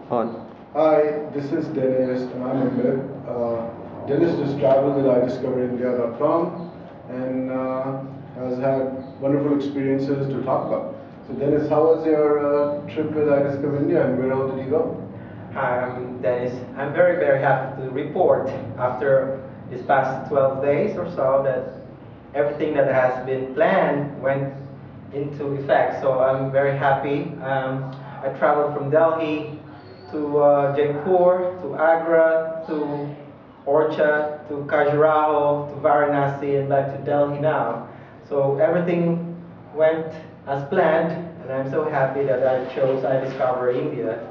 On. Hi, this is Dennis and I'm Amit. Dennis just traveled with IdiscoverIndia.com and has had wonderful experiences to talk about. So Dennis, how was your trip with iDiscoverIndia and where all did you go? Hi, I'm Dennis. I'm very happy to report after this past 12 days or so that everything that has been planned went into effect. So I'm very happy. I traveled from Delhi to Jaipur, to Agra, to Orcha, to Khajuraho, to Varanasi, and back to Delhi now. So everything went as planned, and I'm so happy that I chose I Discover India.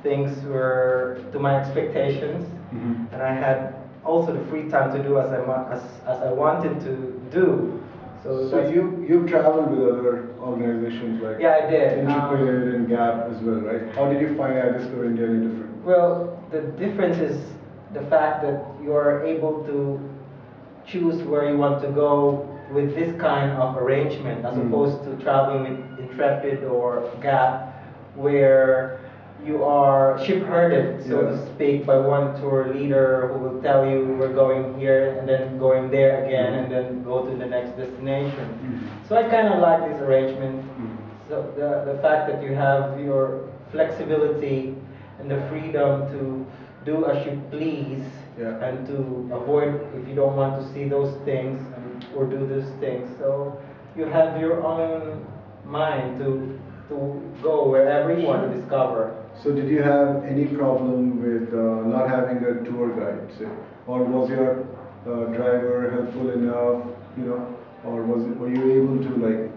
Things were to my expectations, and I had also the free time to do as I wanted to do. So you've traveled with other organizations like Yeah, I did. Interiewed and Gap as well, right? How did you find iDiscoverIndia any different? Well, the difference is the fact that you are able to choose where you want to go with this kind of arrangement as opposed to traveling with Intrepid or Gap, where you are ship-herded, so to speak, by one tour leader who will tell you we're going here and then going there again and then go to the next destination. So I kind of like this arrangement. So the fact that you have your flexibility and the freedom to do as you please and to avoid if you don't want to see those things or do those things. So you have your own mind to go wherever you want to discover. So did you have any problem with not having a tour guide, say, or was your driver helpful enough, or were you able to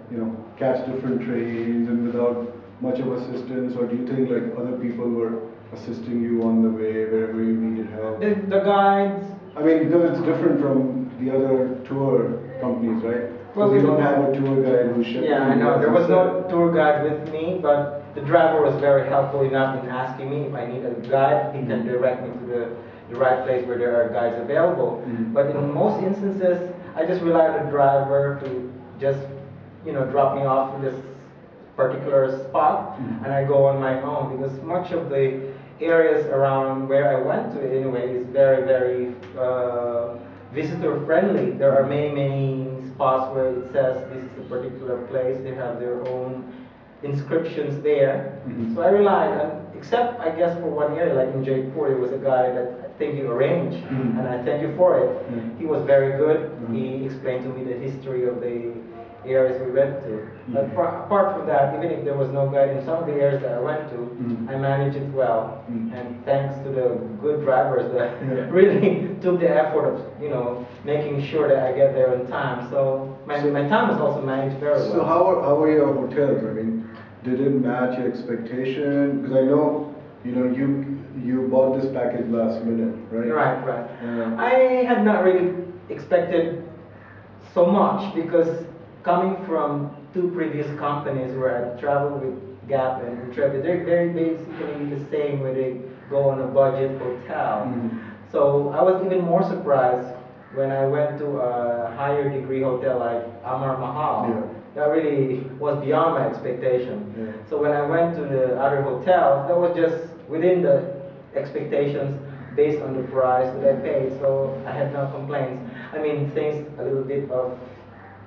catch different trains and without much of assistance, or do you think like other people were assisting you on the way wherever you needed help? The guides. I mean, because it's different from the other tour companies, right? Well, we don't have a tour guide who shipped. Yeah, I know. There was no tour guide with me, but the driver was very helpful enough in asking me if I need a guide. He can direct me to the right place where there are guides available. But in most instances, I just rely on the driver to just, drop me off in this particular spot, and I go on my own because much of the areas around where I went to anyway is very visitor friendly. There are many spots where it says this is a particular place. They have their own inscriptions there. So I relied on, except I guess for one area, like in Jaipur, there was a guy that I think you arranged, and I thank you for it. He was very good. He explained to me the history of the areas we went to. But apart from that, even if there was no guide in some of the areas that I went to, I managed it well. And thanks to the good drivers that really took the effort of, making sure that I get there on time. So my time was also managed very well. So how are your hotels? I mean, did it match your expectation? Because I know, you bought this package last minute, right? Right. I had not really expected so much because coming from two previous companies where I traveled with Gap and Intrepid, they're very basically the same where they go on a budget hotel. So I was even more surprised when I went to a higher degree hotel like Amar Mahal. That really was beyond my expectation. So when I went to the other hotels, that was just within the expectations based on the price that I paid. So I had no complaints. I mean, things a little bit of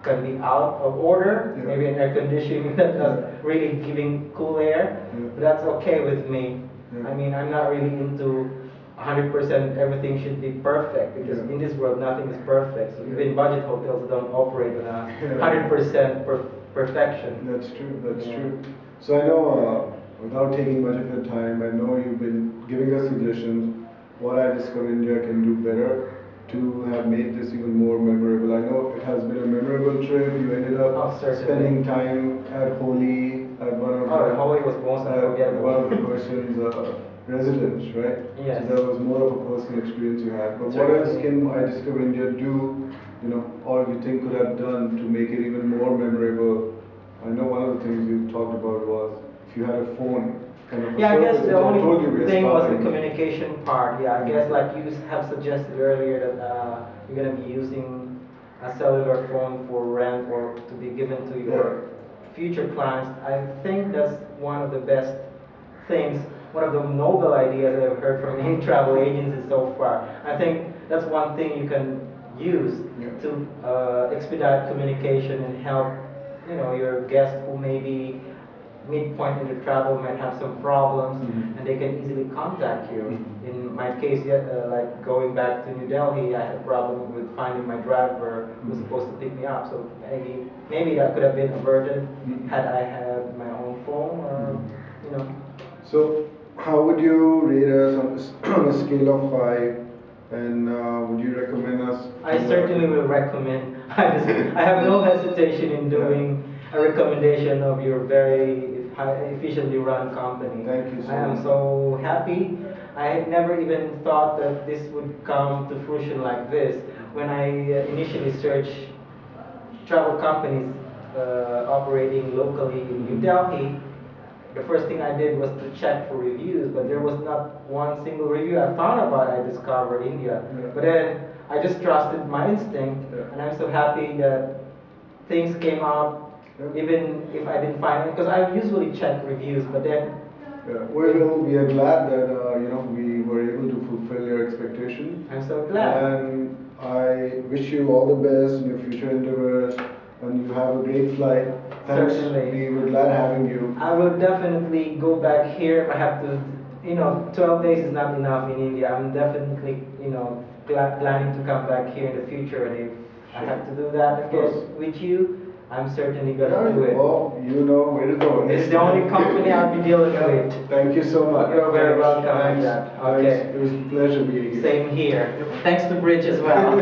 can be out of order, maybe an air conditioning that not really giving cool air, but that's okay with me. I mean, I'm not really into 100% everything should be perfect because in this world nothing is perfect. So even budget hotels don't operate on a 100% perfection. That's true. So I know, without taking much of your time, I know you've been giving us suggestions what iDiscoverIndia can do better to have made this even more memorable. I know it has been a memorable trip. You ended up spending time at Holi at one of Holi was most unforgettable. One of the person's residence, right? Yes. So that was more of a personal experience you had. But what else can iDiscoverIndia do, or you think could have done to make it even more memorable? I know one of the things you talked about was if you had a phone. Yeah, I guess the only thing was the communication part. Yeah, I guess like you have suggested earlier that you're going to be using a cellular phone for rent or to be given to your future clients. I think that's one of the best things one of the noble ideas I've heard from any travel agency so far. I think that's one thing you can use to expedite communication and help, you know, your guests who maybe midpoint in the travel might have some problems, and they can easily contact you. In my case, like going back to New Delhi, I had a problem with finding my driver who was supposed to pick me up. So maybe that could have been averted had I had my own phone, or you know. So, how would you rate us on a scale of 5? And would you recommend us? I certainly will recommend. I have no hesitation in doing a recommendation of your very efficiently run company. Thank you so I am much. so happy. I had never even thought that this would come to fruition like this. When I initially searched travel companies operating locally in New Delhi, the first thing I did was to check for reviews, but there was not one single review I found about IdiscoverIndia. But then I just trusted my instinct, and I'm so happy that things came out, even if I didn't find it, because I usually check reviews, but then. We are glad that we were able to fulfill your expectation. I'm so glad. And I wish you all the best in your future endeavors, and you have a great flight. Thanks. Certainly. We were glad having you. I will definitely go back here if I have to. 12 days is not enough in India. I'm definitely, planning to come back here in the future, and if I have to do that again with you, I'm certainly gonna do it. Oh, you know where to go. It's the only company I'll be dealing with. Thank you so much. You're very welcome. Thanks. Okay. It was a pleasure meeting you. Same here. Thanks to Bridge as well.